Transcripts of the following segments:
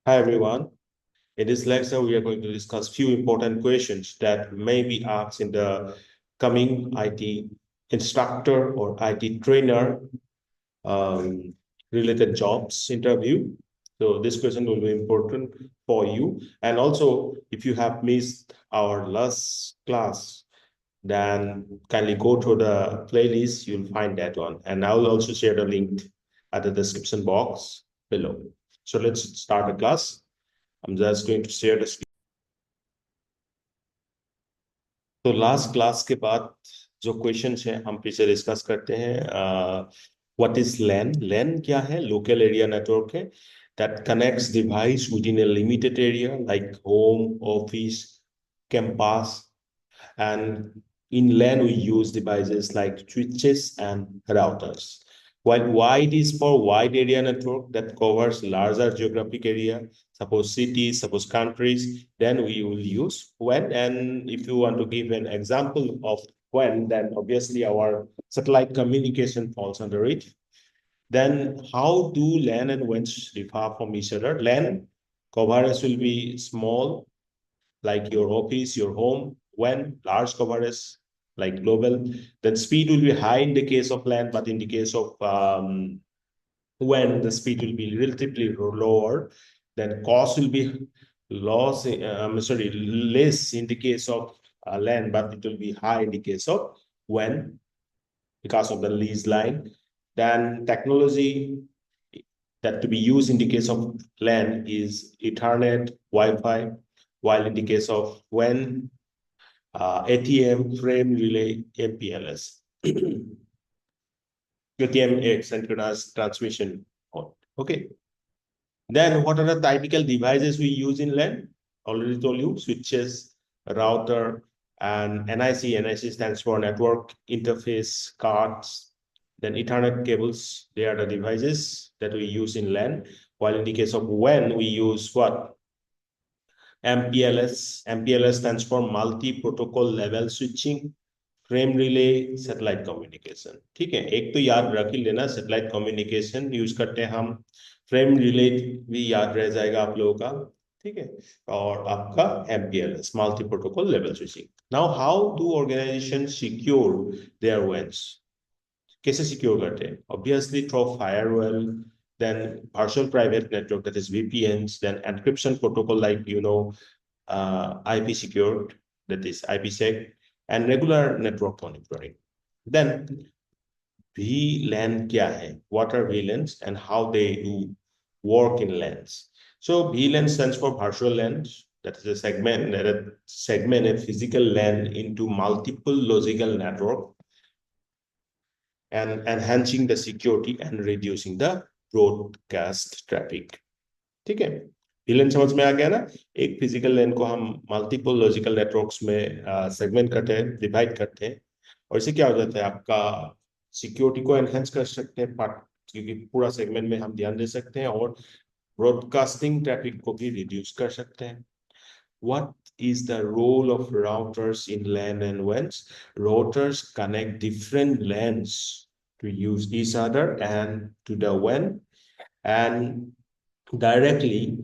Hi everyone. In this lecture, we are going to discuss few important questions that may be asked in the coming IT instructor or IT trainer um, related jobs interview. So this question will be important for you. And also, if you have missed our last class, then kindly go to the playlist. You'll find that one. And I will also share the link at the description box below. So let's start the class. I'm just going to share the screen. तो last class के बाद जो questions हैं हम पीछे discuss करते हैं what is लैन लैन क्या है लोकल एरिया नेटवर्क है that connects device with in A limited area like home office campus and in LAN we use devices like switches and routers. While wide is for wide area network that covers larger geographic area, suppose cities, suppose countries, then we will use WAN. And if you want to give an example of WAN, then obviously our satellite communication falls under it. Then how do LAN and WAN differ from each other? LAN coverage will be small, like your office, your home. When large coverage, like global, then speed will be high in the case of LAN, but in the case of when the speed will be relatively lower, then cost will be less in the case of LAN, but it will be high in the case of when because of the lease line. Then technology that to be used in the case of LAN is Ethernet, Wi-Fi, while in the case of WAN, ATM, frame relay, MPLS. ATM synchronous transmission. Okay. Then what are the typical devices we use in LAN? Already told you, switches, router, and NIC. NIC stands for network interface cards. Then Ethernet cables, they are the devices that we use in LAN. While in the case of WAN, we use what? MPLS. MPLS stands for multi-protocol level switching, frame relay, satellite communication. ठीक है, एक तो याद रख ही लेना, satellite communication use करते हैं हम. फ्रेम रिले भी याद रह जाएगा आप लोगों का. ठीक है. और आपका MPLS, multi protocol level switching. Now how do organisation secure their WANs? कैसे सिक्योर करते हैं? Obviously through firewall, then partial private network, that is VPNs, then encryption protocol like IP secured, that is IPsec, and regular network monitoring. Then VLAN kya hai? What are VLANs and how they do work in LANs? So VLAN stands for virtual LAN. That is a segment a physical LAN into multiple logical network and enhancing the security and reducing the broadcast traffic. ठीक है. VLAN समझ में आ गया ना? एक physical लैन को हम multiple logical networks में सेगमेंट करते हैं, डिवाइड करते हैं, और इससे क्या हो जाता है, आपका सिक्योरिटी को एनहेंस कर सकते हैं पार्ट, क्योंकि पूरा सेगमेंट में हम ध्यान दे सकते हैं, और ब्रॉडकास्टिंग ट्रैफिक को भी रिड्यूस कर सकते हैं. What is the role of routers in LAN and WANs? Routers connect different LANs to use each other and to the WAN, and directly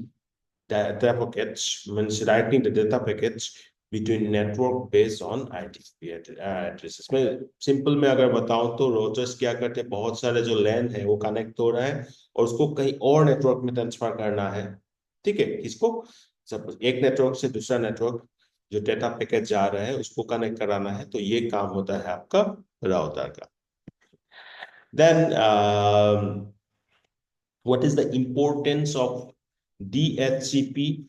data packets means writing the data packets between network based on ITP addresses. मैं simple में अगर बताऊं तो routers क्या करते हैं, बहुत सारे जो LAN है वो कनेक्ट हो रहा है और उसको कहीं और नेटवर्क में ट्रांसफर करना है. ठीक है, किसको? सब एक नेटवर्क से दूसरा नेटवर्क जो डेटा पैकेट जा रहा है उसको कनेक्ट कराना है, तो ये काम होता है आपका राउटर का. Then what is the importance of DHCP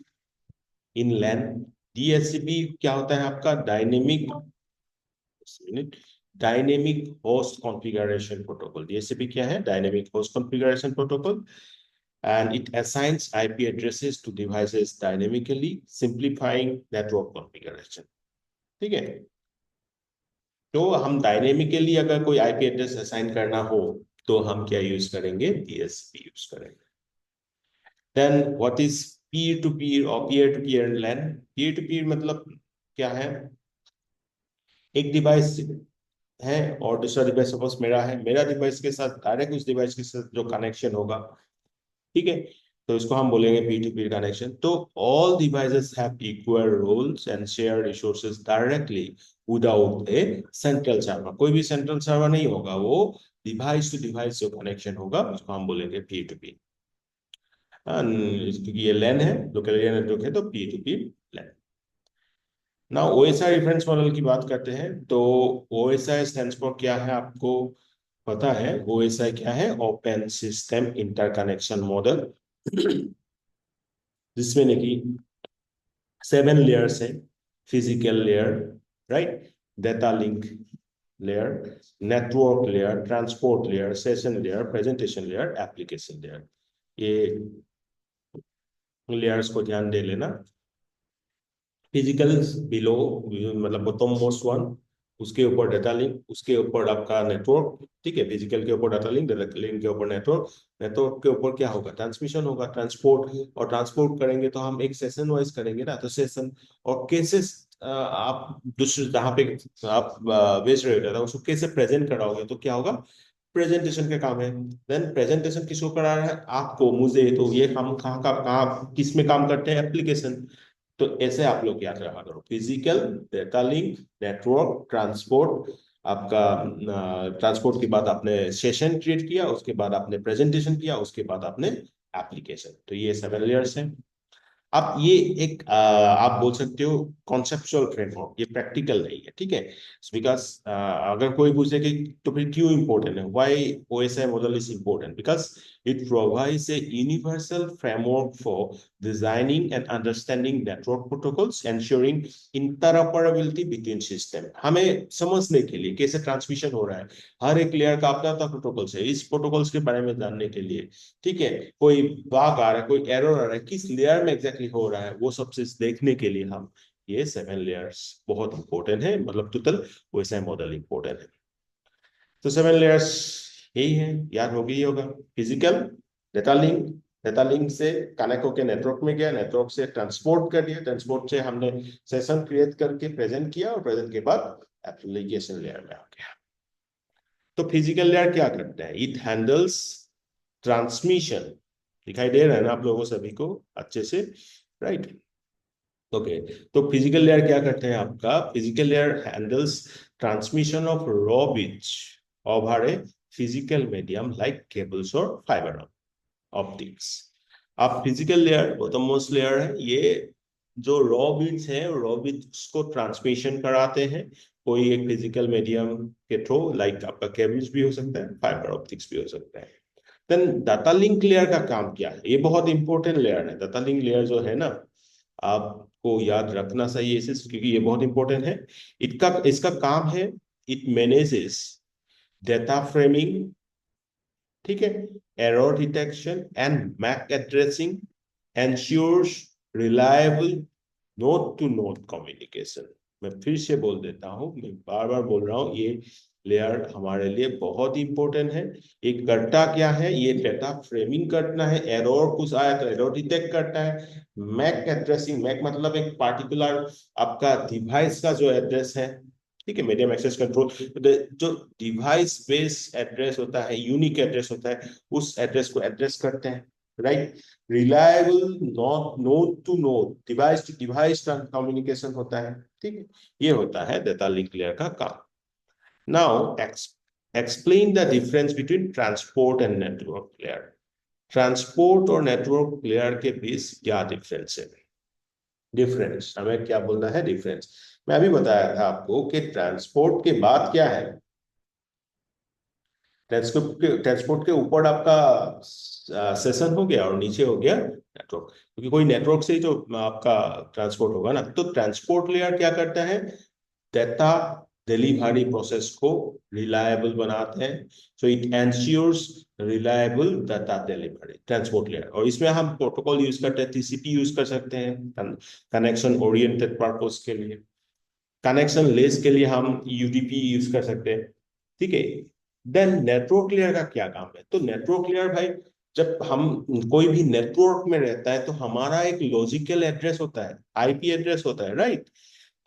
in LAN? DHCP क्या होता है आपका? Dynamic host configuration protocol. DHCP क्या है? Dynamic host configuration protocol, and it assigns IP addresses to devices dynamically, simplifying network configuration. ठीक है. तो हम डायनेमिकली अगर कोई आईपी एड्रेस असाइन करना हो तो हम क्या यूज करेंगे? DHCP यूज करेंगे. Then what is peer to peer और peer to peer LAN? Peer to peer मतलब क्या है? एक डिवाइस है और दूसरा डिवाइस सपोज मेरा है, मेरा डिवाइस के साथ डायरेक्ट उस डिवाइस के साथ जो कनेक्शन होगा, ठीक है, तो इसको हम बोलेंगे P2P कनेक्शन। तो all devices have equal roles and share resources directly without a central server. कोई भी सेंट्रल सर्वर नहीं होगा, वो डिवाइस टू डिवाइस जो कनेक्शन होगा उसको हम बोलेंगे P2P। क्योंकि ये LAN है, लोकल एरिया नेटवर्क है, तो P2P LAN। ना OSI रेफरेंस मॉडल की बात करते हैं, तो OSI स्टैंड्स फॉर क्या है आपको पता है? OSI क्या है? ओपन सिस्टम इंटरकनेक्शन मॉडल, जिसमें कि 7 लेयर्स है। Physical layer, right, data link layer, network layer, transport layer, session layer, presentation layer, application layer. ये लेयर्स को ध्यान दे लेना। फिजिकल बिलो, मतलब बॉटम मोस्ट वन, उसके ऊपर डेटा लिंक, उसके ऊपर आपका नेटवर्क, ठीक है। फिजिकल के ऊपर डाटा लिंक, डाटा लिंक के ऊपर नेटवर्क, नेटवर्क के ऊपर क्या होगा? ट्रांसमिशन होगा, ट्रांसपोर्ट। और ट्रांसपोर्ट करेंगे तो हम एक सेशन वाइज करेंगे ना, तो सेशन और केसेस आप दूसरे जहाँ पे आप बेच रहे हो, उसको कैसे प्रेजेंट कराओगे, तो क्या होगा? प्रेजेंटेशन का काम है। देन प्रेजेंटेशन किसको करा रहा है? आपको, मुझे। तो ये हम कहाँ किस में काम करते हैं? एप्लीकेशन। तो ऐसे आप लोग याद रखा करो, physical, data link, network, transport. आपका ट्रांसपोर्ट के बाद आपने सेशन क्रिएट किया, उसके बाद आपने प्रेजेंटेशन किया, उसके बाद आपने एप्लीकेशन। तो ये 7 लेयर्स हैं। आप ये एक आप बोल सकते हो कॉन्सेप्चुअल फ्रेमवर्क, ये प्रैक्टिकल नहीं है, ठीक है। बिकॉज अगर कोई पूछे कि तो फिर क्यों इंपॉर्टेंट है, why OSI model is important, because it provides a universal framework for designing and understanding network protocols, ensuring interoperability between system. हमें समझने के लिए कैसे ट्रांसमिशन हो रहा है, हर एक लेयर का अपना अपना प्रोटोकॉल्स है, इस प्रोटोकॉल्स के बारे में जानने के लिए, ठीक है। कोई बाग आ रहा है, कोई एरर आ रहा है, किस लेयर में एग्जैक्टली हो रहा है, वो सब चीज देखने के लिए हम ये 7 लेयर्स बहुत इंपॉर्टेंट है, मतलब टोटल OSI मॉडल इंपॉर्टेंट है। तो 7 लेयर्स यही है, याद होगी ही होगा। Physical, data link, data link से कनेक्ट होकर नेटवर्क में गया, नेटवर्क से ट्रांसपोर्ट कर दिया, ट्रांसपोर्ट से हमने सेशन क्रिएट करके प्रेजेंट किया, और प्रेजेंट के बाद एप्लीकेशन लेयर में आ गया। तो फिजिकल लेयर क्या करता है? It handles transmission. दिखाई दे रहा है ना आप लोगों सभी को अच्छे से, राइट? ओके। तो फिजिकल लेयर क्या करते हैं? आपका physical layer handles transmission of raw bits over a physical medium like cables और फाइबर ऑप्टिक्स। आप physical layer bottom most layer है, ये जो रॉ बिट्स है, रॉ बिट्स को ट्रांसमिशन कराते हैं कोई एक फिजिकल मीडियम के थ्रू, लाइक आपका केबल्स भी हो सकता है, फाइबर ऑप्टिक्स भी हो सकता है। देन डाटा लिंक लेयर का काम क्या है? ये बहुत इंपॉर्टेंट लेयर है। डाटा लिंक लेयर जो है ना, आपको याद रखना चाहिए इसे, क्योंकि ये बहुत इंपॉर्टेंट है। इसका काम है, इट मैनेजेस डेटा फ्रेमिंग, ठीक है, error detection and MAC addressing, ensures reliable node to node communication. मैं फिर से बोल देता हूं, मैं बार बार बोल रहा हूं, ये लेयर हमारे लिए बहुत इंपॉर्टेंट है। ये करता क्या है? ये डेटा फ्रेमिंग करना है, एरर कुछ आया तो एरर डिटेक्ट करता है। मैक एड्रेसिंग, मैक मतलब एक पार्टिकुलर आपका डिवाइस का जो एड्रेस है, ठीक है, मीडियम एक्सेस कंट्रोल, जो डिवाइस बेस्ड एड्रेस होता है, यूनिक एड्रेस होता है, उस एड्रेस को एड्रेस करते हैं, right. Reliable node to node, device to device communication होता है, ठीक है। ये होता है डेटा लिंक लेयर का काम। Now explain the difference between transport and network layer. Transport और नेटवर्क लेयर के बीच क्या डिफरेंस है? डिफरेंस हमें क्या बोलना है? डिफरेंस। मैं अभी बताया था आपको कि ट्रांसपोर्ट के बाद क्या है? ट्रांसपोर्ट के ऊपर आपका सेशन हो गया और नीचे हो गया नेटवर्क, क्योंकि कोई नेटवर्क से ही जो आपका ट्रांसपोर्ट होगा ना। तो ट्रांसपोर्ट लेयर क्या करता है? डेटा डिलीवरी प्रोसेस को रिलायबल बनाते हैं। So it ensures reliable data delivery, transport layer. और इसमें हम प्रोटोकॉल यूज करते हैं, TCP यूज कर सकते हैं कनेक्शन ओरिएंटेड पर्पस के लिए। कनेक्शन लेस के लिए हम UDP यूज कर सकते हैं, ठीक है। देन नेटवर्क लेयर का क्या काम है? तो नेटवर्क लेयर भाई, जब हम कोई भी नेटवर्क में रहता है तो हमारा एक लॉजिकल एड्रेस होता है, IP एड्रेस होता है, राइट।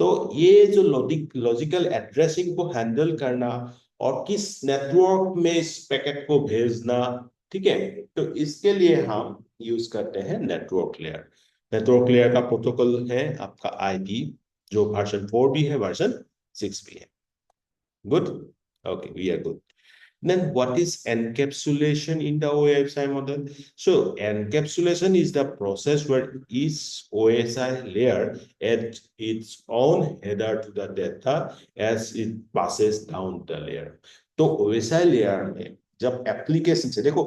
तो ये जो लॉजिकल एड्रेसिंग को हैंडल करना और किस नेटवर्क में इस पैकेट को भेजना, ठीक है, तो इसके लिए हम यूज करते हैं नेटवर्क लेयर। नेटवर्क लेयर का प्रोटोकॉल है आपका आईपी, जो वर्जन 4 भी है, वर्जन 6 भी है। Good, okay, we are good. Then what is encapsulation in the OSI model? So encapsulation is the process where each OSI layer adds its own header to the data as it passes down the layer. तो OSI layer में जब application से देखो,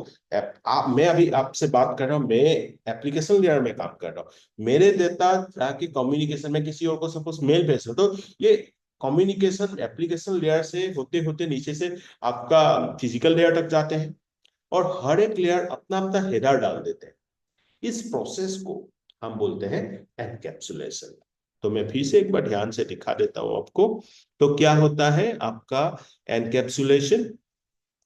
मैं अभी आपसे बात कर रहा हूँ, मैं एप्लीकेशन लेयर में काम कर रहा हूँ, मेरे डेटा जाके कम्युनिकेशन में किसी और को सपोज मेल भेज रहा हूँ, तो ये कम्युनिकेशन एप्लीकेशन लेयर से होते होते नीचे से आपका फिजिकल लेयर तक जाते हैं, और हर एक लेयर अपना अपना हेडर डाल देते हैं। इस प्रोसेस को हम बोलते हैं एनकैप्सुलेशन। तो मैं फिर से एक बार ध्यान से दिखा देता हूं आपको। तो क्या होता है आपका encapsulation?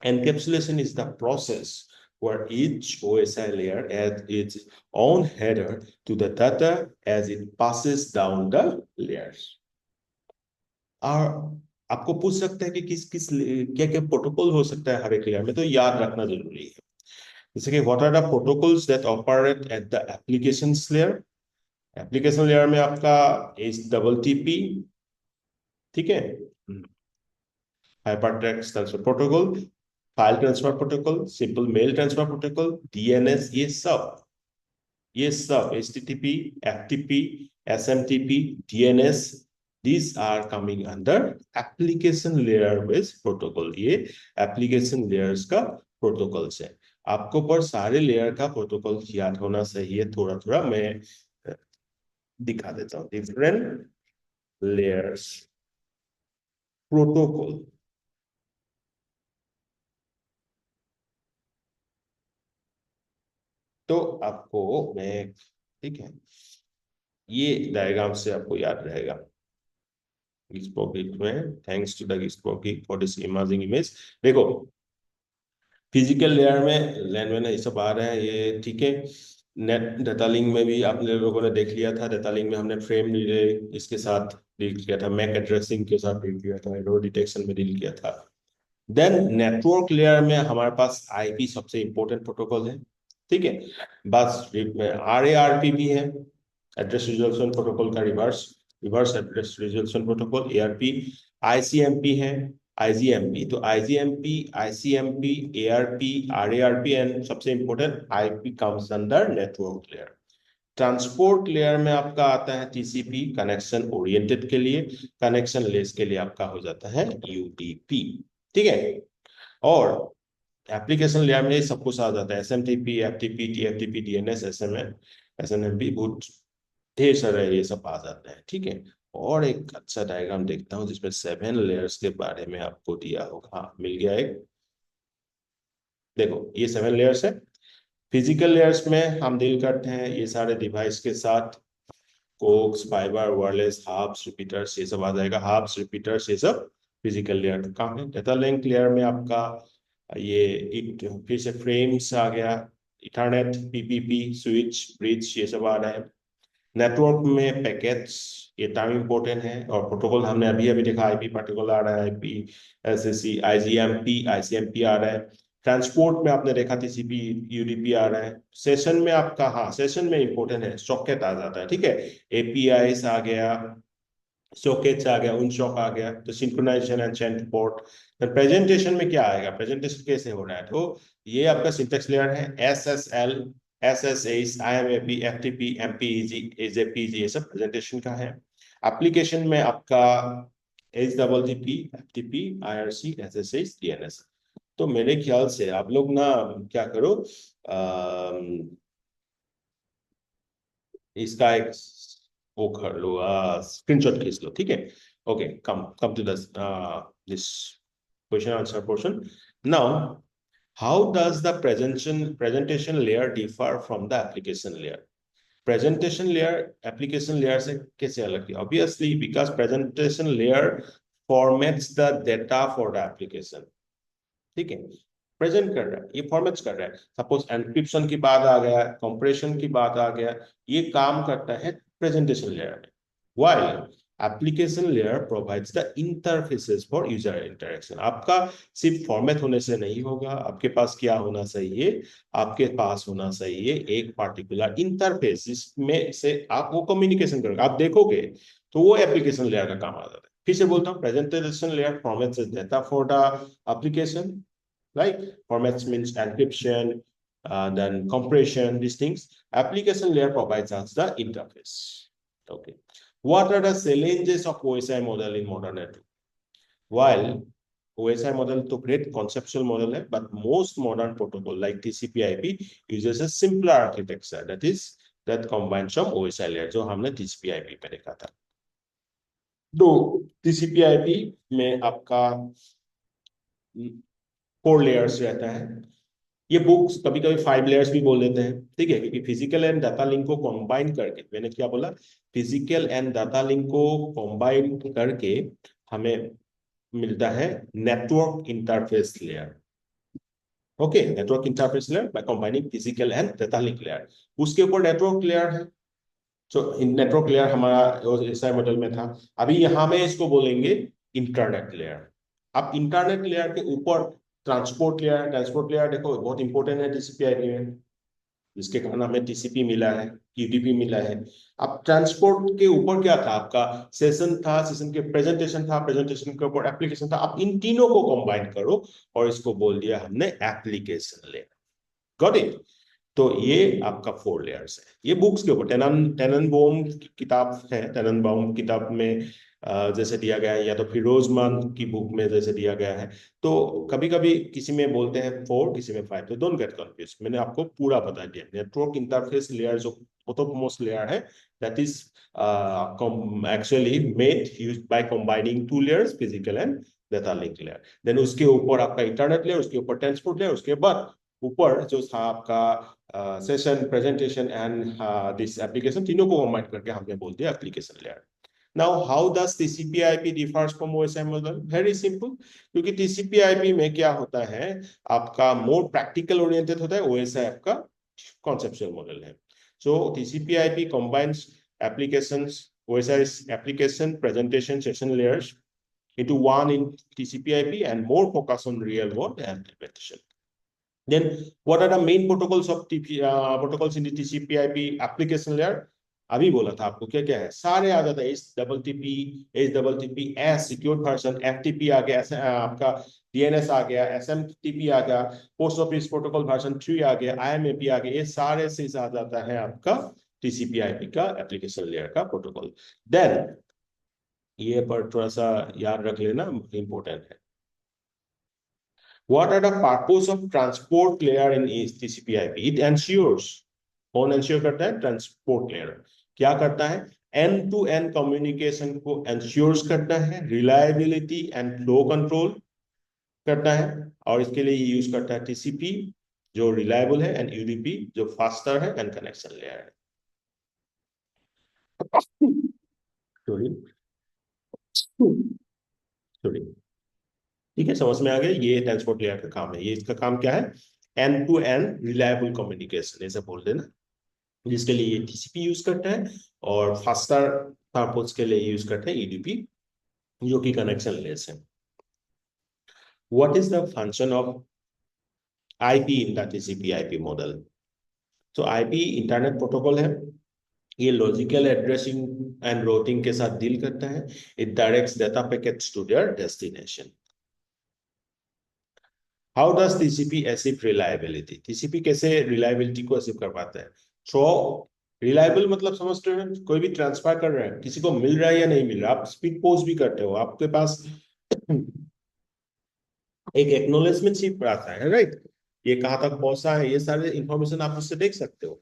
Encapsulation is the process where each OSI layer adds its own header to the data as it passes down the layers. और आपको पूछ सकते हैं कि किस किस क्या क्या प्रोटोकॉल हो सकता है हर एक लेयर में, तो याद रखना जरूरी है। जैसे कि what are the protocols that operate at the applications layer. Application layer में आपका HTTP, ठीक है, hyper text transfer protocol, file transfer protocol, simple mail transfer protocol, DNS, ये सब HTTP, FTP, SMTP, DNS, these are coming under application layer based protocol। ये application layers का protocols है। आपको पर सारे लेयर का प्रोटोकॉल याद होना चाहिए, थोड़ा थोड़ा मैं दिखा देता हूँ। Different layers protocol. तो आपको मैं, ठीक है, ये डायग्राम से आपको याद रहेगा। में thanks to the for this imaging image. देखो, फिजिकल लेयर में लैन मैन ये सब आ रहा है, ये ठीक है। नेट डाटा लिंक में भी आप लोगों ने देख लिया था, डाटा लिंक में हमने फ्रेम रिले इसके साथ डील किया था, मैक एड्रेसिंग के साथ डील किया था, एरर डिटेक्शन में डील किया था। देन नेटवर्क लेयर में हमारे पास आईपी सबसे इंपॉर्टेंट प्रोटोकॉल है, ठीक है। बस RARP भी है, एड्रेस रिजोल्यूशन प्रोटोकॉल का reverse reverse address resolution protocol, ARP। ICMP है, IGMP। तो IGMP, ICMP, ARP, RARP and सबसे important IP comes under network layer. Transport layer में आपका आता है TCP, कनेक्शन ओरिएंटेड के लिए। कनेक्शन लेस के लिए आपका हो जाता है UDP, ठीक है। और एप्लीकेशन लेयर में सब कुछ आ जाता है, SMTP, FTP, TFTP, DNS, SMN, SNMP, बहुत ढेर सारे ये सब आ जाता है, ठीक है। और एक अच्छा डायग्राम देखता हूँ जिसमें 7 लेयर्स के बारे में आपको दिया होगा। हाँ, मिल गया एक। देखो, ये 7 लेयर्स है। फिजिकल लेयर्स में हम डील करते हैं ये सारे डिवाइस के साथ, coax, fibre, wireless, hubs, repeaters, ये सब आ जाएगा। हब्स, रिपीटर्स, ये सब फिजिकल लेयर काम है। डेटा लिंक लेयर में आपका ये फिर से फ्रेम्स आ गया, इथरनेट, PPP, स्विच, ब्रिज, ये सब आ रहा है। नेटवर्क में पैकेट्स, ये टाइम इंपॉर्टेंट है। और प्रोटोकॉल हमने अभी अभी देखा, आईपी प्रोटोकॉल आ रहा है, IP, SSC, IGMP, ICMP आ रहा है। ट्रांसपोर्ट में आपने देखा TCP, UDP आ रहा है। सेशन में आपका, हाँ, सेशन में इंपॉर्टेंट है, सॉकेट आ जाता है, ठीक है। APIs आ गया, सॉकेट्स आ गया, उनसॉक आ गया, तो synchronisation and chain port. Presentation में क्या आएगा, प्रेजेंटेशन कैसे हो रहा है, तो ये आपका सिंटेक्स लेयर है। SSL, SSH, IMAP, FTP, MPEG, AJPG, ये सब प्रेजेंटेशन का है। एप्लीकेशन में आपका HTTP, FTP, IRC, SSH, DNS। तो मेरे ख्याल से आप लोग ना क्या करो, इसका एक वो कर लो, स्क्रीनशॉट खींच लो, ठीक है। Okay, come come to this question answer portion now. How does the presentation layer differ from the application layer? Presentation layer application layer से कैसे अलग है? Obviously because presentation layer formats the data for the application, ठीक है। Present कर रहा है, ये फॉर्मेट्स कर रहा है। सपोज एनक्रिप्शन की बात आ गया, कंप्रेशन की बात आ गया, ये काम करता है प्रेजेंटेशन लेयर में। While application layer provides the interfaces for user interaction. आपका सिर्फ फॉर्मेट होने से नहीं होगा, आपके पास क्या होना चाहिए, आपके पास होना चाहिए एक पार्टिकुलर इंटरफेस जिसमें से आप वो कम्युनिकेशन करोगे, आप देखोगे, तो वो एप्लीकेशन लेयर का काम आ जाता है। फिर से बोलता हूँ, presentation layer formats data for the application, like formats means encryption, then compression, these things. Application layer provides us the interface. Okay. What are the challenges of OSI model in modern network? While OSI model to great conceptual model है, but most modern protocol like TCP/IP uses a simpler architecture that combines some OSI layer जो हमने TCP/IP पे देखा था। तो TCP/IP में आपका 4 layers रहता है। ये बुक्स कभी कभी 5 लेयर्स भी बोल देते हैं, ठीक है, क्योंकि फिजिकल एंड डाटा लिंक को कंबाइन करके, मैंने क्या बोला, फिजिकल एंड डाटा लिंक को कंबाइन करके हमें मिलता है network interface layer. Okay, network interface layer by combining physical and data link layer. उसके ऊपर नेटवर्क लेयर है, तो नेटवर्क लेयर हमारा एसआई मॉडल में था। अभी यहां में इसको बोलेंगे इंटरनेट लेयर। अब इंटरनेट लेयर के ऊपर ट्रांसपोर्ट लेयर देखो बहुत इंपॉर्टेंट है टीसीपी/आईपी में, जिसके कारण हमें टीसीपी मिला है, यूडीपी मिला है। अब ट्रांसपोर्ट के ऊपर क्या था, आपका सेशन था, सेशन के प्रेजेंटेशन था, प्रेजेंटेशन के ऊपर एप्लीकेशन था। अब इन तीनों को कंबाइन करो और इसको बोल दिया हमने एप्लीकेशन लेयर। Got it? तो ये आपका 4 लेयर्स है। ये बुक्स के ऊपर टेननबाउम की किताब है, टेननबाउम किताब में जैसे दिया गया है, या तो फिरोजमान की बुक में जैसे दिया गया है। तो कभी कभी किसी में बोलते हैं 4, किसी में 5, तो डोंट गेट कंफ्यूज, मैंने आपको पूरा बता दिया। नेटवर्क इंटरफेस लेयर जो टॉपमोस्ट लेयर है, that is actually made used by combining 2 layers, physical and data link layer. Then उसके ऊपर आपका इंटरनेट लेयर, उसके ऊपर ट्रांसपोर्ट लेयर, उसके बाद ऊपर जो था आपका session, presentation and this application, तीनों को कंबाइन करके हमने बोल दिया application layer. Now how does टीसीपी/आईपी differs from OSI model? Very simple, क्योंकि टीसीपी/आईपी में क्या होता है, आपका मोर प्रैक्टिकल ओरिएंटेड होता है, ओएसआई आपका कॉन्सेप्चुअल मॉडल है। So TCP IP combines applications, OSI application presentation session layers into one in TCP/IP and more focus on real world implementation. Then what are the main protocols of protocols in the TCP/IP application layer? अभी बोला था आपको क्या क्या है, सारे आ जाता है। HTTP, S secured version, FTP आ गया, आपका DNS आ गया, SMTP आ गया, पोस्ट ऑफिस प्रोटोकॉल वर्जन 3 आ गया, IMAP आ गया, ये सारे से आ जाता है आपका TCP/IP का एप्लीकेशन लेयर का प्रोटोकॉल। देन ये पर थोड़ा सा याद रख लेना, इंपॉर्टेंट है। What are the purpose of transport layer in TCP/IP? It ensures, कौन ensure करता है? ट्रांसपोर्ट लेयर क्या करता है? एंड टू एंड कम्युनिकेशन को ensures करता है, रिलायबिलिटी एंड फ्लो कंट्रोल करता है, और इसके लिए यूज करता है टीसीपी जो रिलायबल है, एंड यूडीपी जो फास्टर है, एंड कनेक्शन लेयर है। सॉरी सॉरी, ठीक है, समझ में आ गया। ये ट्रांसपोर्ट लेयर का काम है। ये इसका काम क्या है? End to end reliable communication, ऐसा बोल देना, जिसके लिए ये टीसीपी यूज करता है, और फास्टर पर्पस के लिए यूज करते हैं ईडीपी, जो कि कनेक्शन लेस है। What is the function of IP in the टीसीपी/आईपी model? तो आईपी इंटरनेट प्रोटोकॉल है, ये लॉजिकल एड्रेसिंग एंड रूटिंग के साथ डील करता है। It directs data packets to their destination. How does TCP achieve reliability? TCP कैसे reliability को achieve कर पाता है? थ्रो रिलायबल मतलब समझते हैं, कोई भी ट्रांसफर कर रहे हैं, किसी को मिल रहा है या नहीं मिल रहा, आप स्पीड पोस्ट भी करते हो, आपके पास एक एक्नोलेजमेंट शिप आता है, राइट? ये कहाँ तक पहुंचा है, ये सारे इंफॉर्मेशन आप उससे देख सकते हो।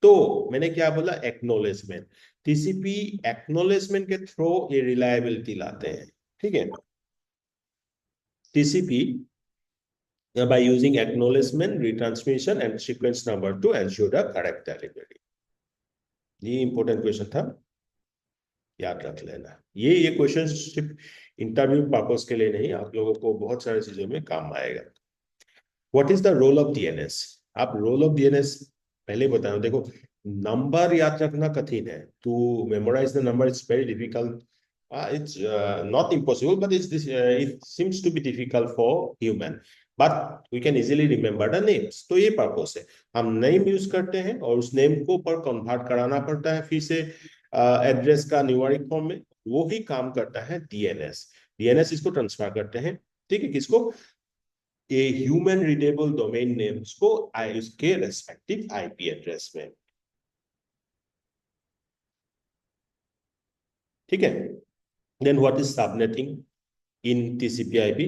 तो मैंने क्या बोला? एक्नोलेजमेंट। टीसीपी एक्नोलेजमेंट के थ्रू ये रिलायबिलिटी लाते हैं, ठीक है। TCP by using acknowledgement, retransmission and sequence number to ensure the correct delivery. ये इंपॉर्टेंट क्वेश्चन था, याद रख लेना। ये क्वेश्चन सिर्फ इंटरव्यू पर्पस के लिए नहीं, आप लोगों को बहुत सारी चीजों में काम आएगा। What is the role of DNS? आप रोल ऑफ डीएनएस पहले बताओ। देखो, नंबर याद रखना कठिन है, to memorise the number it's very difficult, It's not impossible, but it seems to be difficult for human. But we can easily remember the names. तो ये पर्पस है, हम नेम यूज करते हैं और उस नेम को पर कन्वर्ट कराना पड़ता है फिर से एड्रेस का न्यूमेरिक फॉर्म में। वो ही काम करता है डीएनएस। डीएनएस इसको ट्रांसफर करते हैं, ठीक है, किसको? A human readable domain names को उसके रेस्पेक्टिव आईपी एड्रेस में, ठीक है। Then what is subnetting in TCP/IP?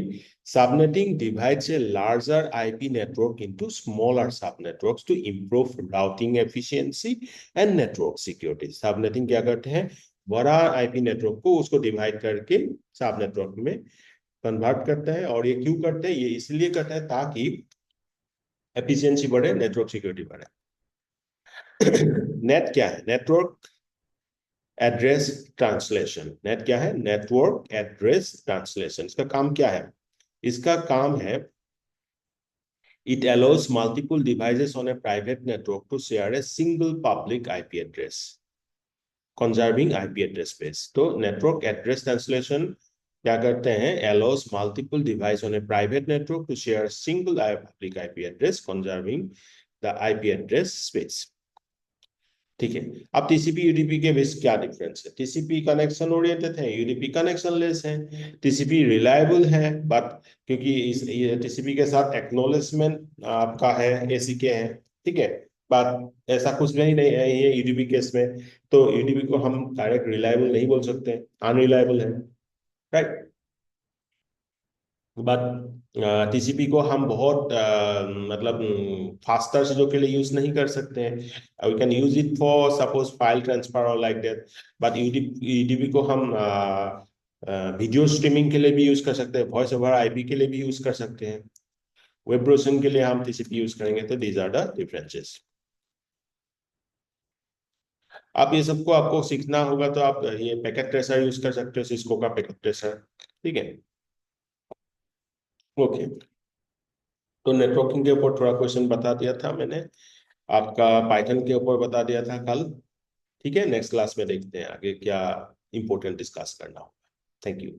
Subnetting divides a larger IP network into smaller subnetworks to improve routing efficiency and network security. Subnetting क्या करते हैं? बड़ा IP network को उसको डिवाइड करके सब नेटवर्क में कन्वर्ट करता है। और ये क्यों करते हैं? ये इसलिए करता है ताकि एफिशिएंसी बढ़े, नेटवर्क सिक्योरिटी बढ़े। नेट क्या है? Network address translation. नेट क्या है? Network address translation. इसका काम क्या है? इसका काम है, it allows multiple devices on a private network to share a single public IP address, conserving IP address space. तो network address translation क्या करते हैं? allows multiple devices on a private network to share a single public IP address, conserving the IP address space. ठीक है। अब TCP UDP के बीच क्या difference है? टीसीपी कनेक्शन ओरिएंटेड है, यूडीपी कनेक्शन लेस है। टीसीपी रिलायबल है, बट क्योंकि इस टीसीपी के साथ एक्नॉलेजमेंट आपका है, एसीके है, ठीक है। बात ऐसा कुछ नहीं है ये यूडीपी केस में। तो यूडीपी को हम डायरेक्ट रिलायबल नहीं बोल सकते, अनरिलायबल है, राइट। बट टीसीपी को हम बहुत मतलब फास्टर चीजों के लिए यूज नहीं कर सकते हैं। We can use it for suppose file transfer और लाइक दैट। बट यूडीपी को हम वीडियो स्ट्रीमिंग के लिए भी यूज कर सकते हैं, वॉइस ओवर आईपी के लिए भी यूज कर सकते हैं, वेब ब्राउजिंग के लिए हम टीसीपी यूज करेंगे। तो दीज आर द डिफरेंसेस। आप ये सबको आपको सीखना होगा, तो आप ये पैकेट ट्रेसर यूज कर सकते हो, सिस्को का पैकेट ट्रेसर, ठीक है। ओके, तो नेटवर्किंग के ऊपर थोड़ा क्वेश्चन बता दिया था मैंने, आपका पाइथन के ऊपर बता दिया था कल, ठीक है। नेक्स्ट क्लास में देखते हैं आगे क्या इंपॉर्टेंट डिस्कस करना होगा। Thank you.